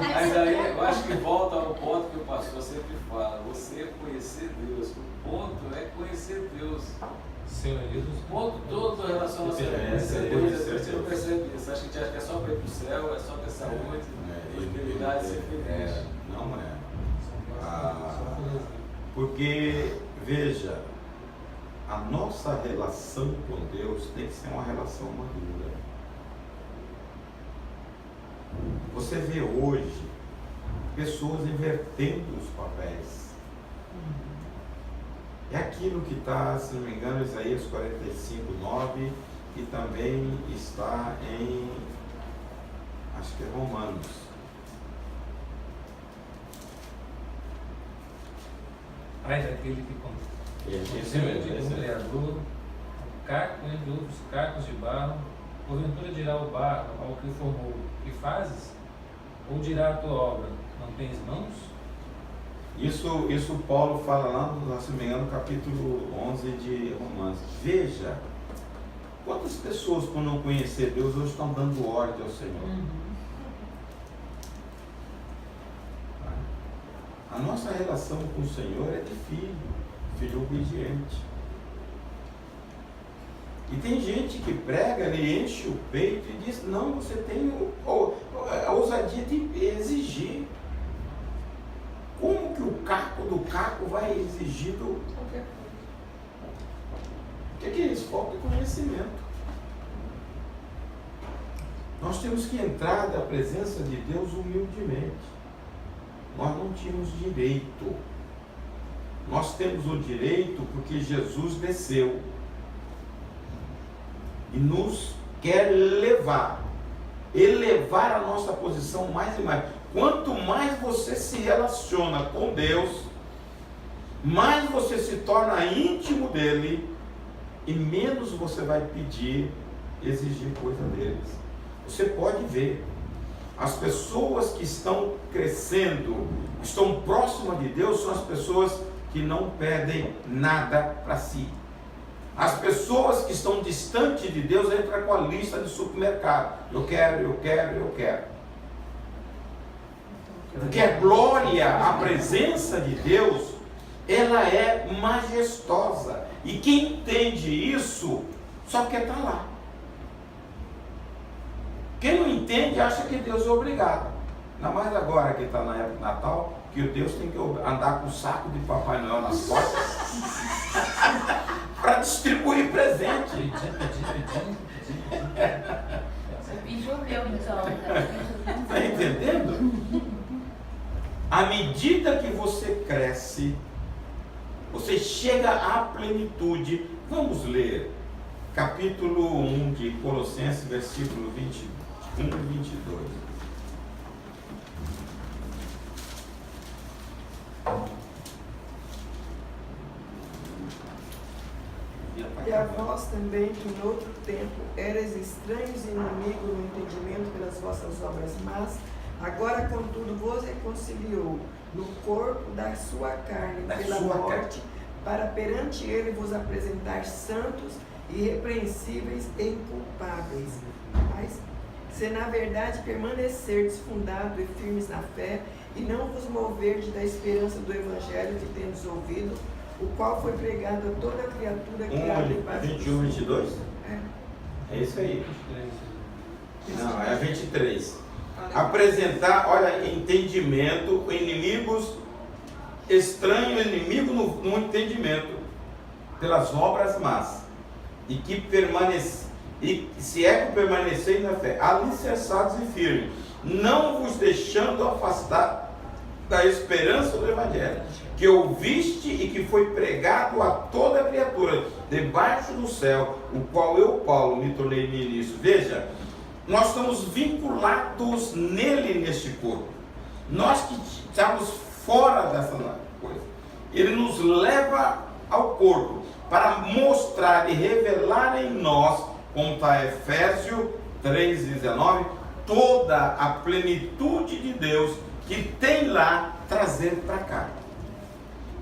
Mas aí eu acho que volta ao ponto que o pastor sempre fala: você conhecer Deus. O ponto é conhecer Deus. O ponto todo do relacionamento a Deus. Você não percebe isso. Acha que é só para ir para o céu, é só ter saúde, prosperidade, ser feliz. Não é. Porque, veja, a nossa relação com Deus tem que ser uma relação madura. Você vê hoje pessoas invertendo os papéis. É aquilo que está, se não me engano, Isaías 45:9, e também está em, acho que é Romanos. Ai daquele que como Criador, caco entre outros cacos de barro, porventura dirá o barro ao que formou: que fazes? Ou dirá a tua obra: não tens mãos? Isso Paulo fala lá, se não me engano, no capítulo 11 de Romanos. Veja, quantas pessoas, por não conhecer Deus, hoje estão dando ordem ao Senhor. A nossa relação com o Senhor é de filho obediente. E tem gente que prega, ele enche o peito e diz: não, você tem a ousadia de exigir. Como que o caco do caco vai exigir qualquer coisa? O que é isso? Falta de conhecimento. Nós temos que entrar da presença de Deus humildemente. Nós não tínhamos direito. Nós temos o direito porque Jesus desceu e nos quer elevar a nossa posição mais e mais. Quanto mais você se relaciona com Deus, mais você se torna íntimo dele e menos você vai exigir coisa deles. Você pode ver, as pessoas que estão crescendo, estão próximas de Deus, são as pessoas que não pedem nada para si. As pessoas que estão distantes de Deus entram com a lista de supermercado: eu quero, eu quero, eu quero. Porque a glória, a presença de Deus, ela é majestosa. E quem entende isso, só quer estar lá. Quem não entende, acha que Deus é obrigado. Ainda mais agora que está na época de Natal, que o Deus tem que andar com o saco de Papai Noel nas costas para distribuir presente. Está entendendo? À medida que você cresce, você chega à plenitude. Vamos ler capítulo 1 de Colossenses, versículo 21 e 22. E a vós também, que em outro tempo eras estranhos e inimigos no entendimento pelas vossas obras más, agora, contudo, vos reconciliou no corpo da sua carne pela morte, para perante ele vos apresentar santos, irrepreensíveis e inculpáveis. Mas, se na verdade permanecerdes fundados e firmes na fé, e não vos moverdes da esperança do Evangelho que tendes ouvido, o qual foi pregado a toda criatura criada debaixo do 21, 22? É isso aí. Não, é 23. Apresentar, olha, entendimento, inimigos estranhos, inimigo no entendimento, pelas obras más, e que se é que permanecer na fé, alicerçados e firmes, não vos deixando afastar da esperança do Evangelho, que ouviste e que foi pregado a toda criatura, debaixo do céu, o qual eu, Paulo, me tornei ministro. Veja, nós estamos vinculados nele, neste corpo. Nós que estamos fora dessa coisa, ele nos leva ao corpo para mostrar e revelar em nós, como está Efésios 3,19, toda a plenitude de Deus que tem lá, trazer para cá.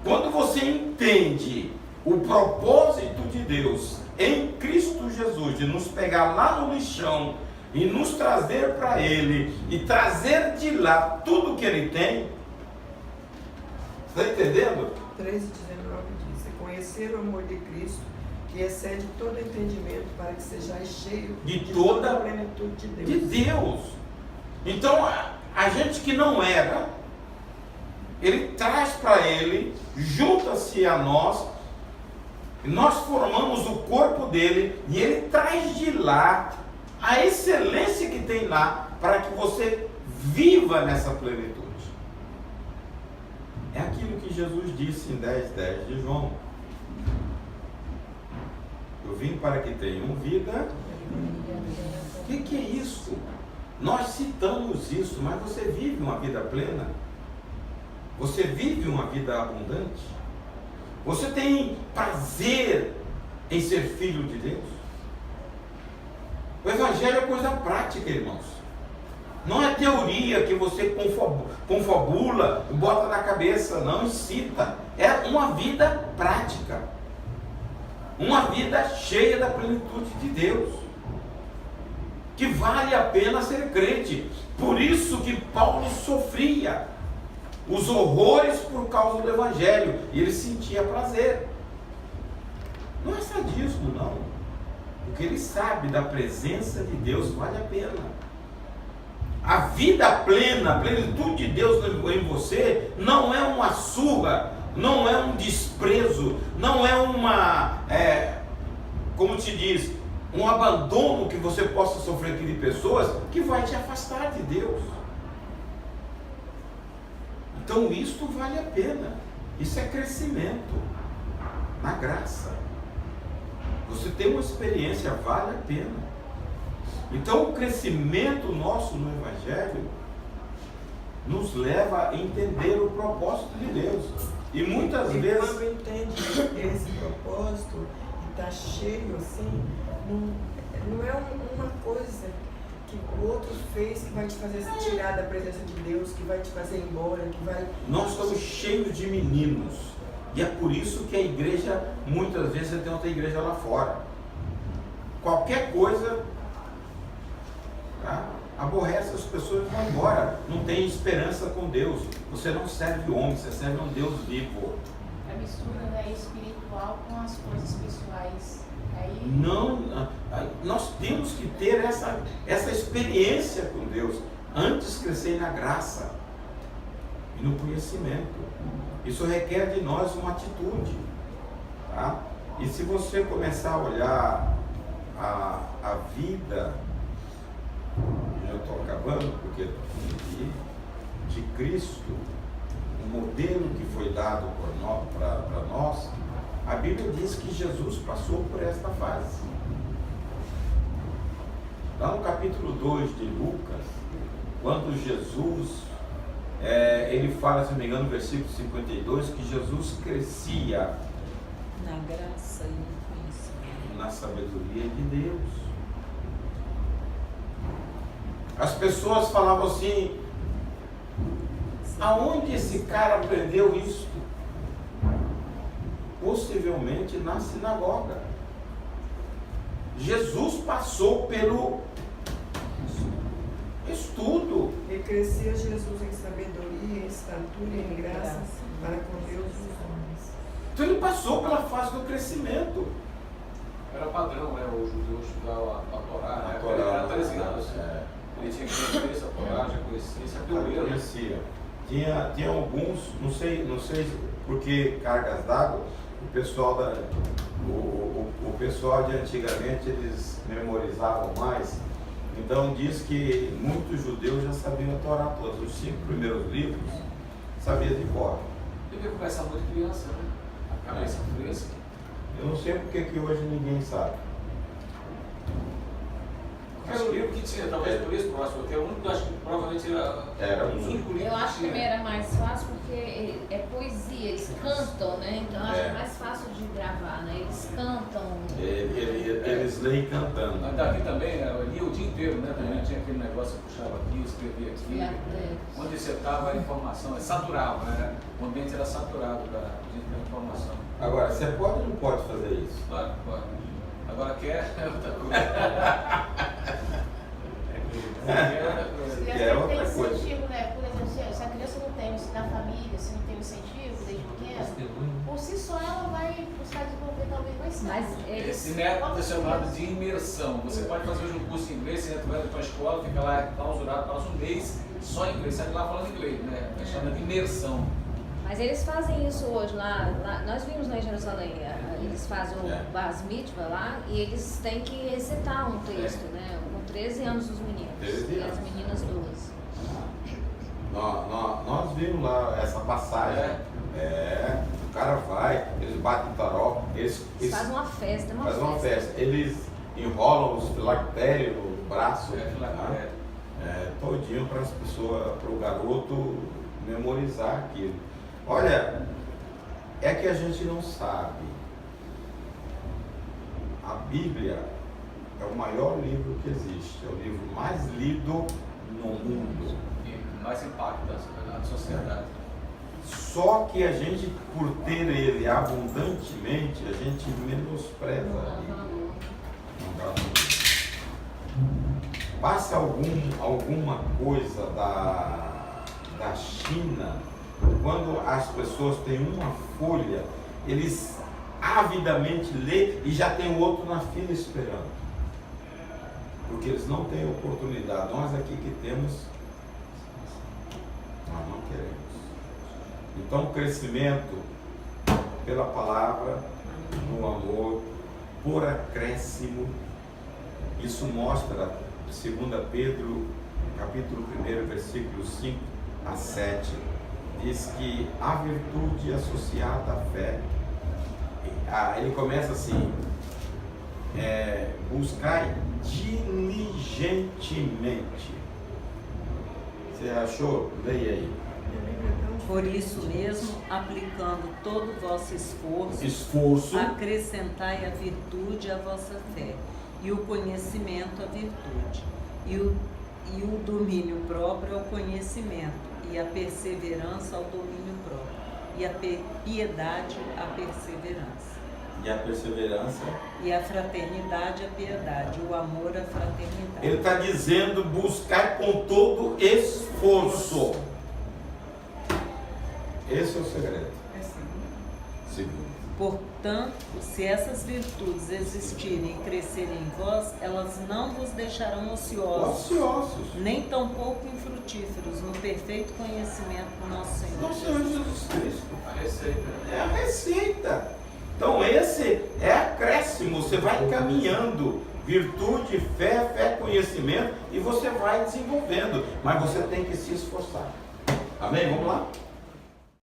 Quando você entende o propósito de Deus em Cristo Jesus, de nos pegar lá no lixão e nos trazer para Ele e trazer de lá tudo que Ele tem, está entendendo? 13,19 diz: e conhecer o amor de Cristo, que excede todo entendimento, para que sejais cheio de toda a plenitude de Deus. Então, a gente que não era, Ele traz para Ele, junta-se a nós, nós formamos o corpo dele, e Ele traz de lá a excelência que tem lá, para que você viva nessa plenitude. É aquilo que Jesus disse em 10:10 de João: eu vim para que tenham vida. O que é isso? Nós citamos isso, mas você vive uma vida plena? Você vive uma vida abundante? Você tem prazer em ser filho de Deus? O Evangelho é coisa prática, irmãos. Não é teoria que você confabula, bota na cabeça, não incita. É uma vida prática. Uma vida cheia da plenitude de Deus. Que vale a pena ser crente. Por isso que Paulo sofria os horrores por causa do Evangelho. E ele sentia prazer. Não é sadismo, não. Porque ele sabe da presença de Deus, vale a pena. A vida plena, a plenitude de Deus em você, não é uma surra, não é um desprezo, não é uma, como se diz, um abandono que você possa sofrer aqui de pessoas que vai te afastar de Deus. Então isto vale a pena. Isso é crescimento na graça. Você tem uma experiência, vale a pena. Então o crescimento nosso no Evangelho nos leva a entender o propósito de Deus. E muitas vezes... quando entende esse propósito e está cheio assim, não é uma coisa que o outro fez que vai te fazer se tirar da presença de Deus, que vai te fazer ir embora, que vai... Nós estamos cheios de meninos. E é por isso que a igreja, muitas vezes, você tem outra igreja lá fora. Qualquer coisa, tá? Aborrece as pessoas e vão embora. Não tem esperança com Deus. Você não serve homem, você serve um Deus vivo. A mistura, né, espiritual com as coisas pessoais. Aí... Não, nós temos que ter essa experiência com Deus antes de crescer na graça e no conhecimento. Isso requer de nós uma atitude, tá? E se você começar a olhar a vida, eu estou acabando porque aqui, de Cristo, o modelo que foi dado para nós, a Bíblia diz que Jesus passou por esta fase. Lá no capítulo 2 de Lucas, quando Jesus, ele fala, se não me engano, no versículo 52, que Jesus crescia na graça e no conhecimento, na sabedoria de Deus. As pessoas falavam assim: aonde esse cara aprendeu isso? Possivelmente na sinagoga. Jesus passou pelo estudo. E crescia Jesus em sabedoria, em estatura e em graça para com Deus e os homens. Então ele passou pela fase do crescimento. Era padrão, né? O judeu estudava a Torá, né? A Torá, Ele era 13 anos. Ele tinha que conhecer essa Torá, já conhecia, sabia ler. Conhecia. Tinha alguns, não sei por que cargas d'água, o pessoal de antigamente eles memorizavam mais. Então diz que muitos judeus já sabiam a Torá toda, os 5 primeiros livros sabia de cor. Devia começar muito criança, né? A cabeça fresca. Eu não sei porque que hoje ninguém sabe. Era o livro que tinha, talvez por isso, próximo, porque é o único, acho que provavelmente era um único livro. Eu acho que tinha. também era mais fácil porque é poesia, eles cantam, né? Então acho que é mais fácil de gravar, né? Eles cantam. Eles leem cantando. Mas Davi também, eu lia o dia inteiro, né? Também tinha aquele negócio que puxava aqui, escrevia aqui. Onde você estava, a informação, saturava, né? O ambiente era saturado da informação. Agora, você pode ou não pode fazer isso? Claro, pode. Agora quer é outra coisa. É outra tem coisa. incentivo, né? Por exemplo, se a criança não tem isso da família, se não tem o incentivo desde pequena, por si só ela vai buscar desenvolver talvez mais tarde. Esse método é chamado de imersão. Você pode fazer hoje um curso em inglês, você entra na tua escola, fica lá clausurado, passa um mês só em inglês, sai lá falando inglês, né? É chamado de imersão. Mas eles fazem isso hoje lá, nós vimos lá em Jerusalém, eles fazem o Bas Mitzvah lá e eles têm que recitar um texto, né? Com 13 anos os meninos, 13 e anos. as meninas 12. Nós vimos lá essa passagem. O cara vai, eles batem tarol, eles Fazem uma festa, fazem uma festa. Eles enrolam os filactérios no braço, todinho para as pessoas, para o garoto memorizar aquilo. Olha, é que a gente não sabe. A Bíblia é o maior livro que existe, é o livro mais lido no mundo. E mais impacto na sociedade. Só que a gente, por ter ele abundantemente, a gente menospreza a Bíblia. Não dá muito. Passa alguma coisa da China, quando as pessoas têm uma folha, eles avidamente lê e já tem outro na fila esperando. Porque eles não têm oportunidade. Nós aqui que temos, nós não queremos. Então, o crescimento pela palavra, no amor, por acréscimo, isso mostra, 2 Pedro, capítulo 1, versículos 5 a 7, diz que a virtude associada à fé, ele começa assim, buscai diligentemente. Você achou? Leia aí. Por isso mesmo, aplicando todo o vosso esforço, acrescentai a virtude à vossa fé, e o conhecimento à virtude, e o domínio próprio ao conhecimento, e a perseverança ao domínio próprio, e a piedade à perseverança. E a perseverança? E a fraternidade à piedade, o amor à fraternidade. Ele está dizendo buscar com todo esforço. Esse é o segredo. Segundo. Portanto, se essas virtudes existirem e crescerem em vós, elas não vos deixarão ociosos, nem tampouco infrutíferos no perfeito conhecimento do nosso Senhor. Nosso Senhor Jesus Cristo. A receita. É a receita. Então esse é acréscimo, você vai caminhando. Virtude, fé, conhecimento, e você vai desenvolvendo. Mas você tem que se esforçar. Amém? Vamos lá?